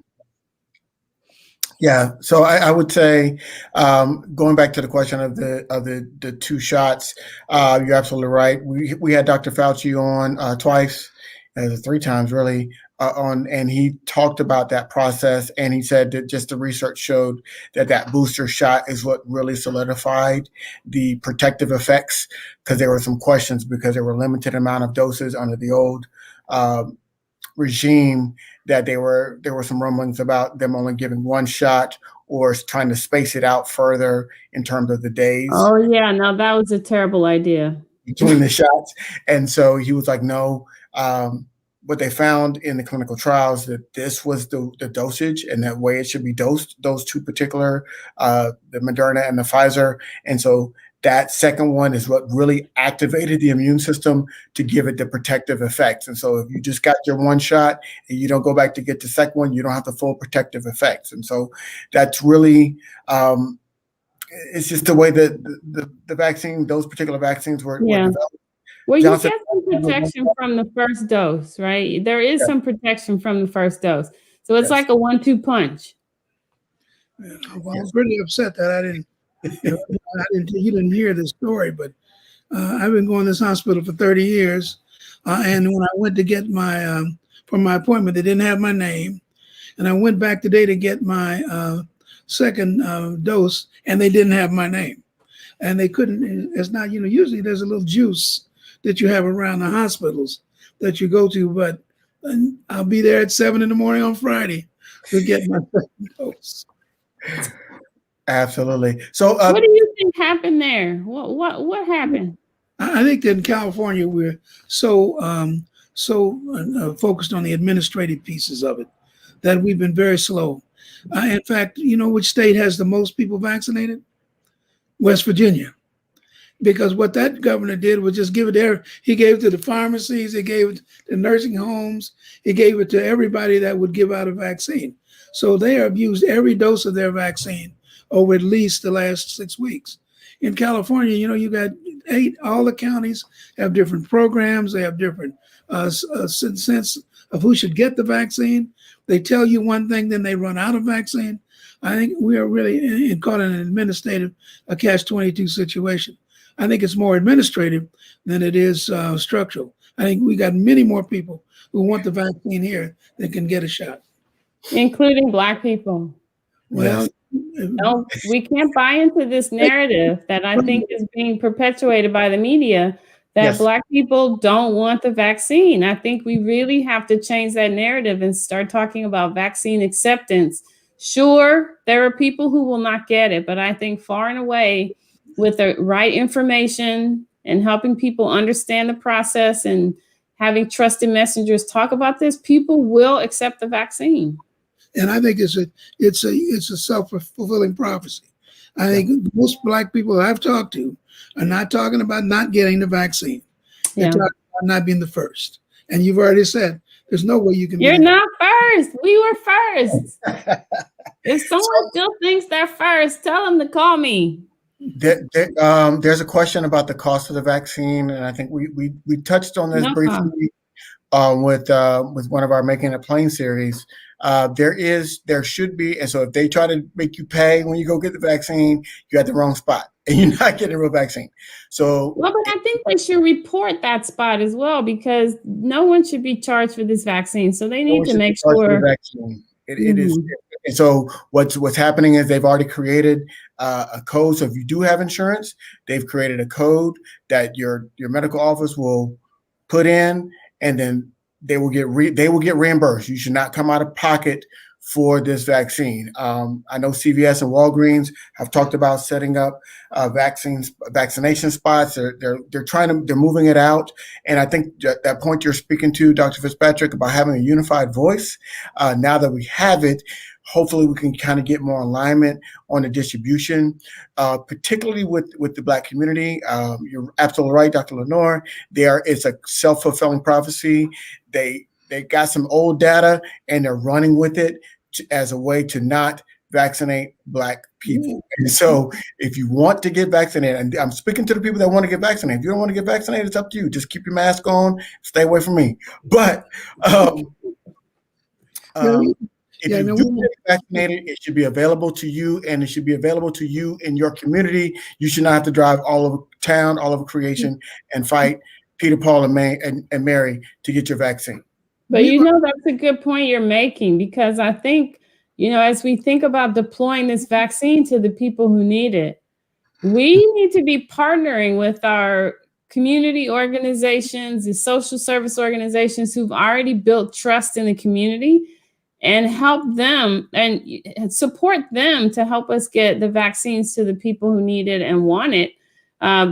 Yeah, so I would say, going back to the question of the 2 shots, you're absolutely right. We had Dr. Fauci on twice, 3 times really, and he talked about that process, and he said that just the research showed that booster shot is what really solidified the protective effects, because there were some questions because there were limited amount of doses under the old regime, that there were some rumblings about them only giving 1 shot or trying to space it out further in terms of the days. Oh yeah, no, that was a terrible idea. Between the shots. And so he was like, no, what they found in the clinical trials, that this was the dosage and that way it should be dosed, those 2 particular, the Moderna and the Pfizer. And so that second one is what really activated the immune system to give it the protective effects. And so if you just got your 1 shot and you don't go back to get the second one, you don't have the full protective effects. And so that's really, it's just the way that the vaccine, those particular vaccines were developed. Well, you get some protection from the first dose, right? There is some protection from the first dose. So it's like a 1-2 punch. Yeah, well, I was really upset that I didn't you didn't hear this story, but I've been going to this hospital for 30 years. And when I went to get my, for my appointment, they didn't have my name. And I went back today to get my second dose, and they didn't have my name. And they couldn't, it's not, usually there's a little juice that you have around the hospitals that you go to, but I'll be there at 7 in the morning on Friday to get my second dose. Absolutely. So what do you think happened there? What happened? I think that in California, we're so focused on the administrative pieces of it that we've been very slow. In fact, which state has the most people vaccinated? West Virginia. because what that governor did was just give it there. He gave it to the pharmacies, he gave it to nursing homes, he gave it to everybody that would give out a vaccine. So they have used every dose of their vaccine over at least the last 6 weeks. In California, you got 8, all the counties have different programs, they have different sense of who should get the vaccine. They tell you one thing, then they run out of vaccine. I think we are really caught in an administrative catch-22 situation. I think it's more administrative than it is structural. I think we got many more people who want the vaccine here that can get a shot. Including Black people. Well, no, we can't buy into this narrative that I think is being perpetuated by the media that Yes. Black people don't want the vaccine. I think we really have to change that narrative and start talking about vaccine acceptance. Sure, there are people who will not get it, but I think far and away with the right information and helping people understand the process and having trusted messengers talk about this, people will accept the vaccine. And I think it's a self-fulfilling prophecy. I think most Black people I've talked to are not talking about not getting the vaccine. They're talking about not being the first. And you've already said there's no way you can. You're not first. We were first. If someone still thinks they're first, tell them to call me. There's a question about the cost of the vaccine, and I think we touched on this briefly with one of our Making It Plain series. There should be, and so if they try to make you pay when you go get the vaccine, you're at the wrong spot and you're not getting a real vaccine. So, well, but I think they should report that spot as well, because no one should be charged for this vaccine. So they need to make sure. It is. And so what's happening is they've already created a code. So if you do have insurance, they've created a code that your medical office will put in, and then they will get reimbursed. You should not come out of pocket for this vaccine. I know CVS and Walgreens have talked about setting up vaccination spots. They're moving it out. And I think that point you're speaking to, Dr. Fitzpatrick, about having a unified voice, now that we have it, hopefully we can kind of get more alignment on the distribution, particularly with the Black community. You're absolutely right, Dr. Lenore. It's a self-fulfilling prophecy. They got some old data and they're running with it as a way to not vaccinate Black people. And so if you want to get vaccinated, and I'm speaking to the people that want to get vaccinated. If you don't want to get vaccinated, it's up to you. Just keep your mask on, stay away from me. But if you do get vaccinated, it should be available to you, and it should be available to you in your community. You should not have to drive all over town, all over creation, and fight Peter, Paul, and Mary to get your vaccine. But that's a good point you're making, because I think, as we think about deploying this vaccine to the people who need it, we need to be partnering with our community organizations and social service organizations who've already built trust in the community, and help them and support them to help us get the vaccines to the people who need it and want it.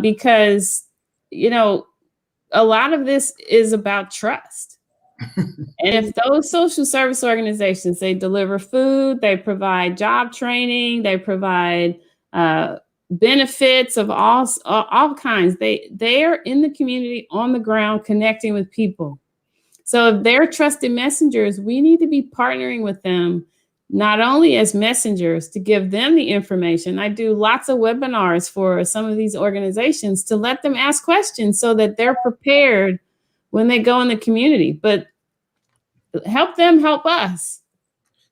Because, a lot of this is about trust. And if those social service organizations, they deliver food, they provide job training, they provide benefits of all kinds, they are in the community on the ground connecting with people. So if they're trusted messengers, we need to be partnering with them, not only as messengers to give them the information. I do lots of webinars for some of these organizations to let them ask questions so that they're prepared when they go in the community, but help them help us.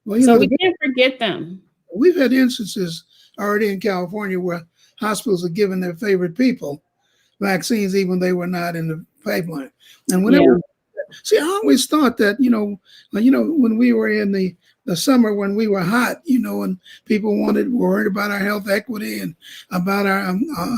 Well, so we can't forget them. We've had instances already in California where hospitals are giving their favorite people vaccines, even when they were not in the pipeline. And whenever see, I always thought that, when we were in the summer, when we were hot, and people were worried about our health equity and about our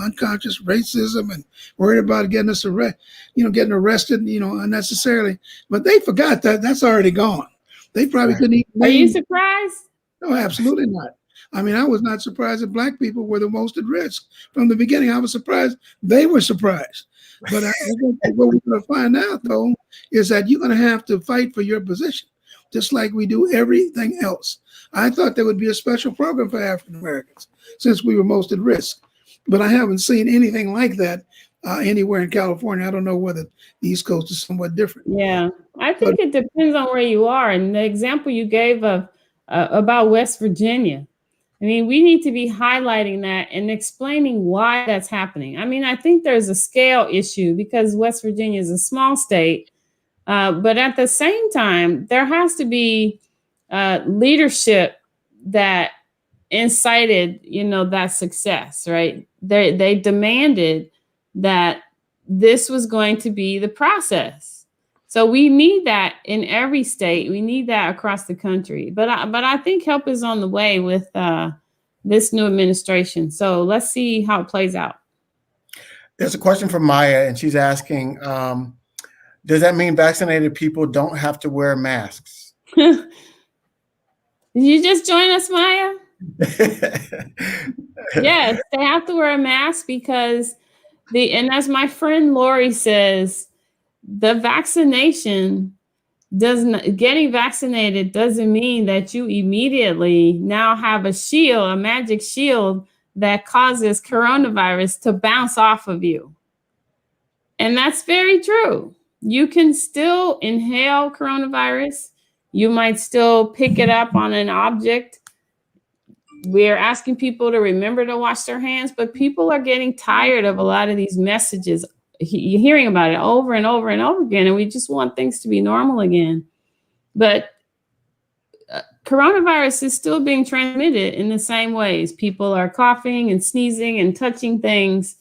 unconscious racism and worried about getting us getting arrested, unnecessarily. But they forgot that that's already gone. They probably couldn't even. Are you surprised? No, absolutely not. I mean, I was not surprised that Black people were the most at risk from the beginning. I was surprised they were surprised. But what we're going to find out, though, is that you're going to have to fight for your position, just like we do everything else. I thought there would be a special program for African Americans since we were most at risk. but I haven't seen anything like that anywhere in California. I don't know whether the East Coast is somewhat different. Yeah, I think it depends on where you are. And the example you gave of about West Virginia, I mean, we need to be highlighting that and explaining why that's happening. I mean, I think there's a scale issue because West Virginia is a small state, but at the same time, there has to be leadership that incited, that success, right? They demanded that this was going to be the process. So we need that in every state. We need that across the country. But I think help is on the way with this new administration. So let's see how it plays out. There's a question from Maya, and she's asking, does that mean vaccinated people don't have to wear masks? Did you just join us, Maya? Yes, they have to wear a mask because and as my friend Lori says, the vaccination getting vaccinated doesn't mean that you immediately now have a magic shield that causes coronavirus to bounce off of you. And that's very true. You can still inhale coronavirus. You might still pick it up on an object. We're asking people to remember to wash their hands, but people are getting tired of a lot of these messages. You're hearing about it over and over and over again, and we just want things to be normal again. But coronavirus is still being transmitted in the same ways. People are coughing and sneezing and touching things.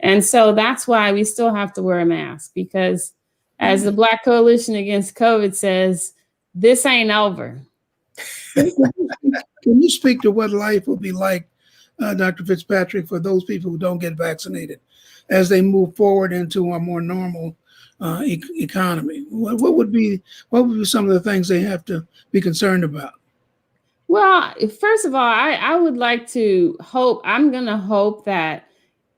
And so that's why we still have to wear a mask, because as the Black Coalition Against COVID says, this ain't over. Can you speak to what life will be like, Dr. Fitzpatrick, for those people who don't get vaccinated as they move forward into a more normal economy? What would be some of the things they have to be concerned about? Well, first of all, I would like to hope, I'm going to hope that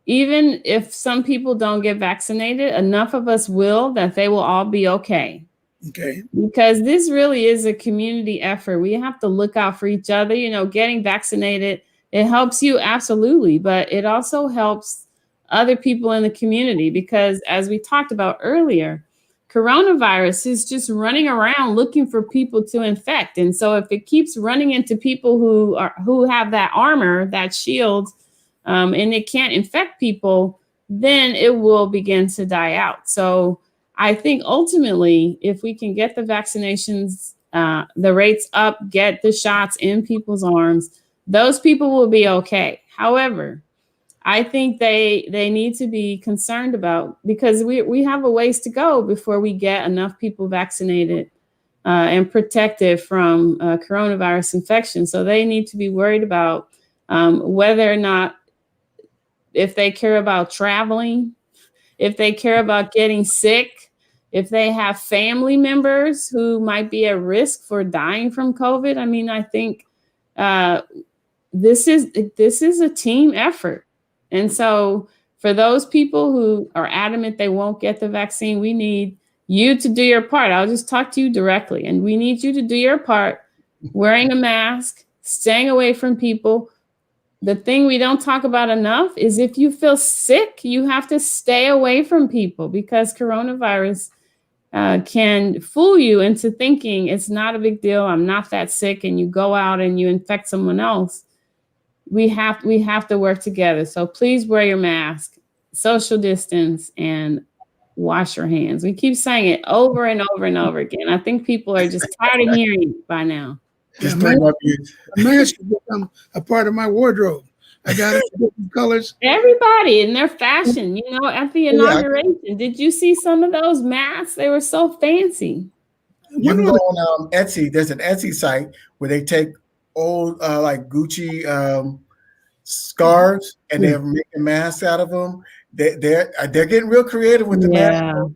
even if some people don't get vaccinated, enough of us will, that they will all be okay. Okay. Because this really is a community effort. We have to look out for each other. Getting vaccinated, it helps you, absolutely, but it also helps other people in the community, because as we talked about earlier, coronavirus is just running around looking for people to infect. And so if it keeps running into people who have that armor, that shield, and it can't infect people, then it will begin to die out. So I think ultimately, if we can get the vaccinations, the rates up, get the shots in people's arms, those people will be okay. However, I think they need to be concerned about, because we have a ways to go before we get enough people vaccinated and protected from coronavirus infection. So they need to be worried about whether or not, if they care about traveling, if they care about getting sick, if they have family members who might be at risk for dying from COVID. I mean, I think this is a team effort. And so for those people who are adamant they won't get the vaccine, we need you to do your part. I'll just talk to you directly. And we need you to do your part, wearing a mask, staying away from people. The thing we don't talk about enough is if you feel sick, you have to stay away from people, because coronavirus can fool you into thinking it's not a big deal. I'm not that sick. And you go out and you infect someone else. We have to work together. So please wear your mask, social distance, and wash your hands. We keep saying it over and over and over again. I think people are just tired of hearing it by now. A mask has become a part of my wardrobe. I got it in different colors. Everybody in their fashion, at the inauguration. Did you see some of those masks? They were so fancy. You can go on Etsy. There's an Etsy site where they take old like Gucci scarves and they're making masks out of them. They're getting real creative with the masks.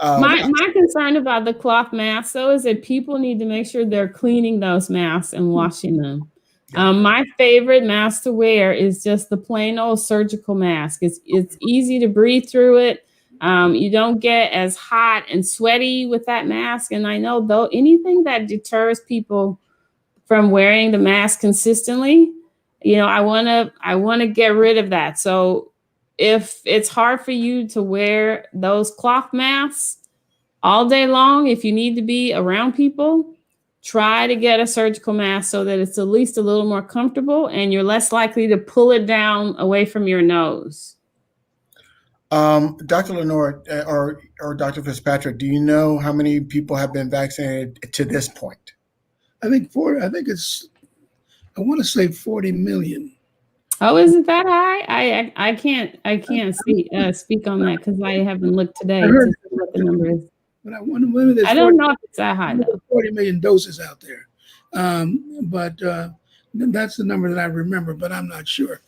My concern about the cloth masks, though, is that people need to make sure they're cleaning those masks and washing them. My favorite mask to wear is just the plain old surgical mask. It's easy to breathe through it. You don't get as hot and sweaty with that mask. And I know, though, anything that deters people from wearing the mask consistently I want to get rid of that. So if it's hard for you to wear those cloth masks all day long, if you need to be around people, try to get a surgical mask so that it's at least a little more comfortable and you're less likely to pull it down away from your nose. Dr. Lenore or Dr. Fitzpatrick, do you know how many people have been vaccinated to this point? I think I want to say 40 million. Oh, isn't that high? I can't speak on that because I haven't looked today to see what the number is. But I wonder I don't know if it's that high though. 40 million doses out there. But that's the number that I remember, but I'm not sure.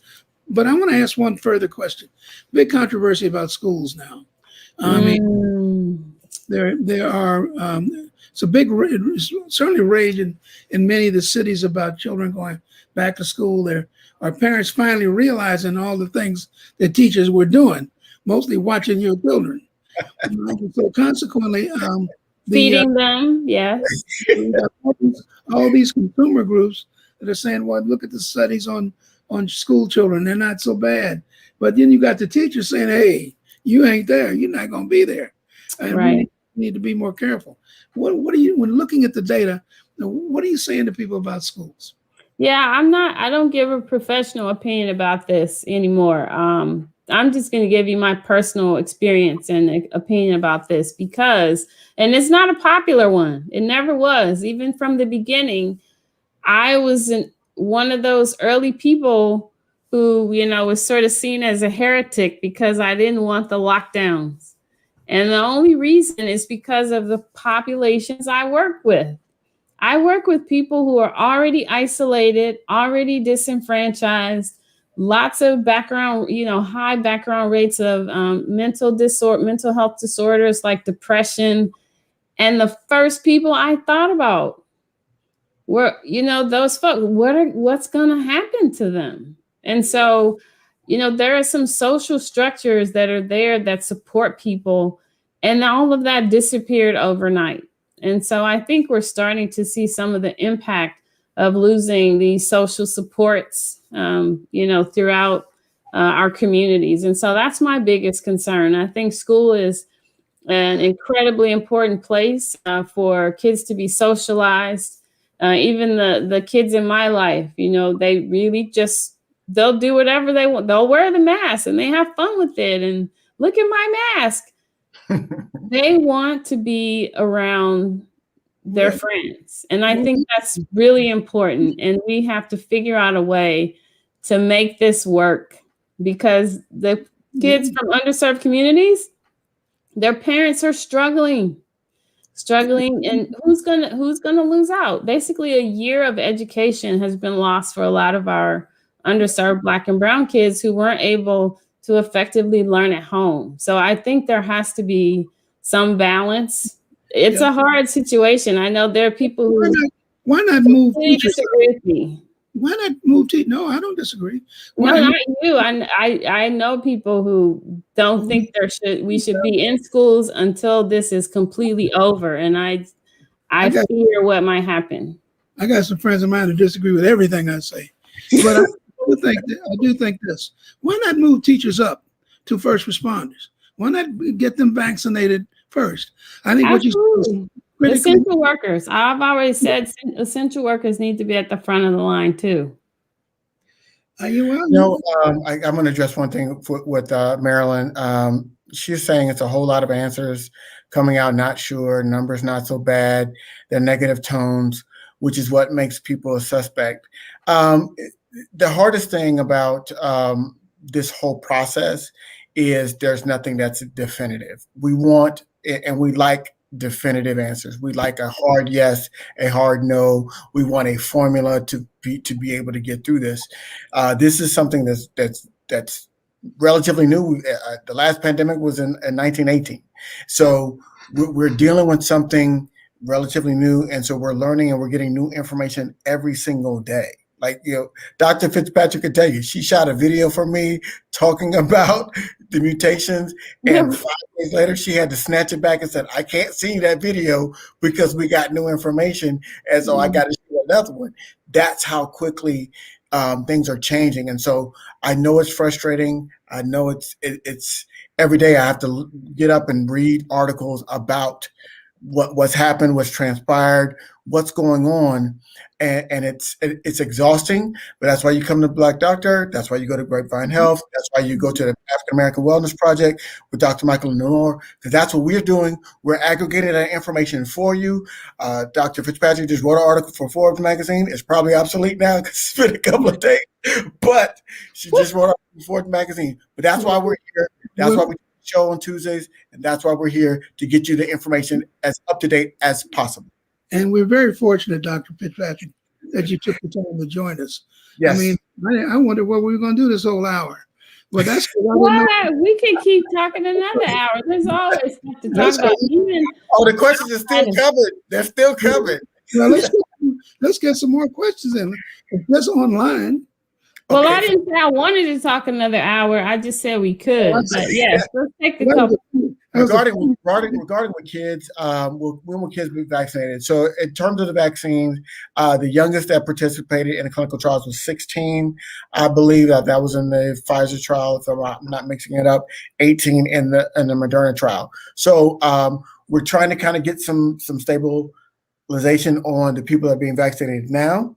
But I want to ask one further question. Big controversy about schools now. I mean, there are it's a big, certainly rage in many of the cities about children going back to school. There are parents finally realizing all the things that teachers were doing, mostly watching your children. So consequently, feeding them, yes. All these consumer groups that are saying, well, look at the studies on school children, they're not so bad. But then you got the teachers saying, hey, you ain't there, you're not going to be there. And right. We need to be more careful. What are you, when looking at the data, what are you saying to people about schools? Yeah, I don't give a professional opinion about this anymore. I'm just going to give you my personal experience and opinion about this because, and it's not a popular one. It never was. Even from the beginning, I was one of those early people who, was sort of seen as a heretic because I didn't want the lockdowns. And the only reason is because of the populations I work with. I work with people who are already isolated, already disenfranchised, lots of background, high background rates of mental health disorders like depression. And the first people I thought about were, those folks, what's going to happen to them? And so, there are some social structures that are there that support people, and all of that disappeared overnight. And so I think we're starting to see some of the impact of losing these social supports, throughout our communities. And so that's my biggest concern. I think school is an incredibly important place for kids to be socialized. Even the kids in my life, they really they'll do whatever they want. They'll wear the mask and they have fun with it. And look at my mask. They want to be around their friends. And I think that's really important. And we have to figure out a way to make this work because the kids from underserved communities, their parents are struggling. And who's gonna lose out? Basically, a year of education has been lost for a lot of our underserved Black and brown kids who weren't able to effectively learn at home. So I think there has to be some balance. It's a hard situation. I know there are people who why not move teachers? Disagree with me. Why not move teachers? No, I don't disagree. No, not you. I know people who don't think we should be in schools until this is completely over. And I fear what might happen. I got some friends of mine who disagree with everything I say. But I do think this. Why not move teachers up to first responders? Why not get them vaccinated first? I think essential workers. I've already said essential workers need to be at the front of the line too. I'm going to address one thing with Marilyn. She's saying it's a whole lot of answers coming out, not sure, numbers not so bad, they're negative tones, which is what makes people a suspect. The hardest thing about this whole process is there's nothing that's definitive. We want, and we like definitive answers. We like a hard yes, a hard no. We want a formula to be able to get through this. This is something that's relatively new. The last pandemic was in 1918. So we're dealing with something relatively new. And so we're learning and we're getting new information every single day. Like, Dr. Fitzpatrick could tell you, she shot a video for me talking about the mutations. And 5 days later, she had to snatch it back and said, I can't see that video because we got new information. And so I got to shoot another one. That's how quickly things are changing, and so I know it's frustrating. I know it's every day I have to get up and read articles about what's happened, what's transpired, what's going on, and it's exhausting. But that's why you come to Black Doctor. That's why you go to Grapevine Health. That's why you go to the African American Wellness Project with Dr. Michael Lenore, because that's what we're doing. We're aggregating that information for you. Dr. Fitzpatrick just wrote an article for Forbes magazine. It's probably obsolete now because it's been a couple of days, but she just wrote an article for Forbes magazine. But that's why we're here. That's why we show on Tuesdays, and that's why we're here to get you the information as up to date as possible. And we're very fortunate, Dr. Fitzpatrick, that you took the time to join us. Yes. I mean, I wonder what we were going to do this whole hour. But that's what we can keep talking another hour. There's always stuff to talk about. Even the questions are still covered. They're still covered. Now let's get some more questions in. If that's online. Well, I didn't say I wanted to talk another hour. I just said we could. But yes, let's take the couple. Regarding with kids, when will kids be vaccinated? So in terms of the vaccines, the youngest that participated in the clinical trials was 16. I believe that was in the Pfizer trial, if I'm not mixing it up. 18 in the Moderna trial. So we're trying to kind of get some stabilization on the people that are being vaccinated now.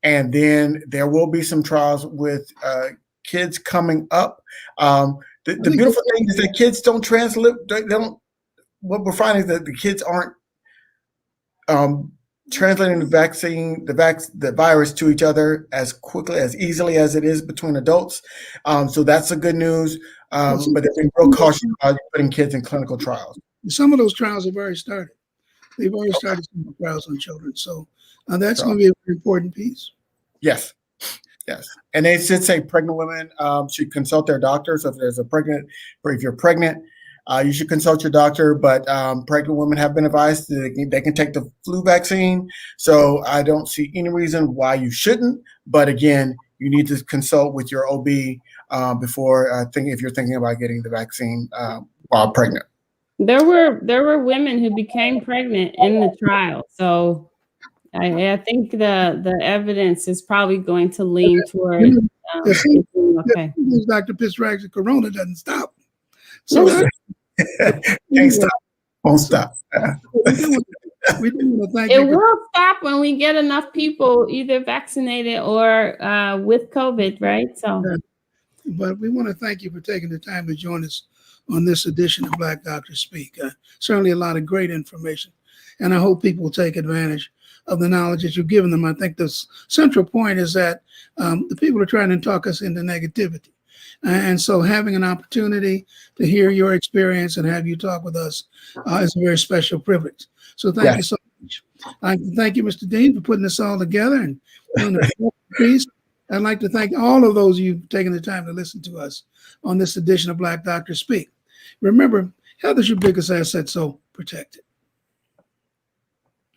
And then there will be some trials with kids coming up. The beautiful thing is that kids don't translate. What we're finding is that the kids aren't translating the virus to each other as quickly, as easily as it is between adults. So that's the good news. But they're being real cautious about putting kids in clinical trials. Some of those trials have already started. They've already started some trials on children. So that's going to be a very important piece. Yes. And they should say pregnant women should consult their doctor. So if you're pregnant, you should consult your doctor. But pregnant women have been advised that they can take the flu vaccine. So I don't see any reason why you shouldn't. But again, you need to consult with your OB before if you're thinking about getting the vaccine while pregnant. There were women who became pregnant in the trial. So I think the evidence is probably going to lean toward okay. Dr. Fitzpatrick, Corona doesn't stop. So can't stop, won't stop. We do want to thank it will stop when we get enough people either vaccinated or with COVID, right? So, but we want to thank you for taking the time to join us on this edition of Black Doctors Speak. Certainly a lot of great information, and I hope people will take advantage of the knowledge that you've given them. I think the central point is that the people are trying to talk us into negativity. And so having an opportunity to hear your experience and have you talk with us is a very special privilege. So thank you so much. I'd like to thank you, Mr. Dean, for putting this all together and doing the piece. I'd like to thank all of those of you taking the time to listen to us on this edition of Black Doctors Speak. Remember, health is your biggest asset, so protect it.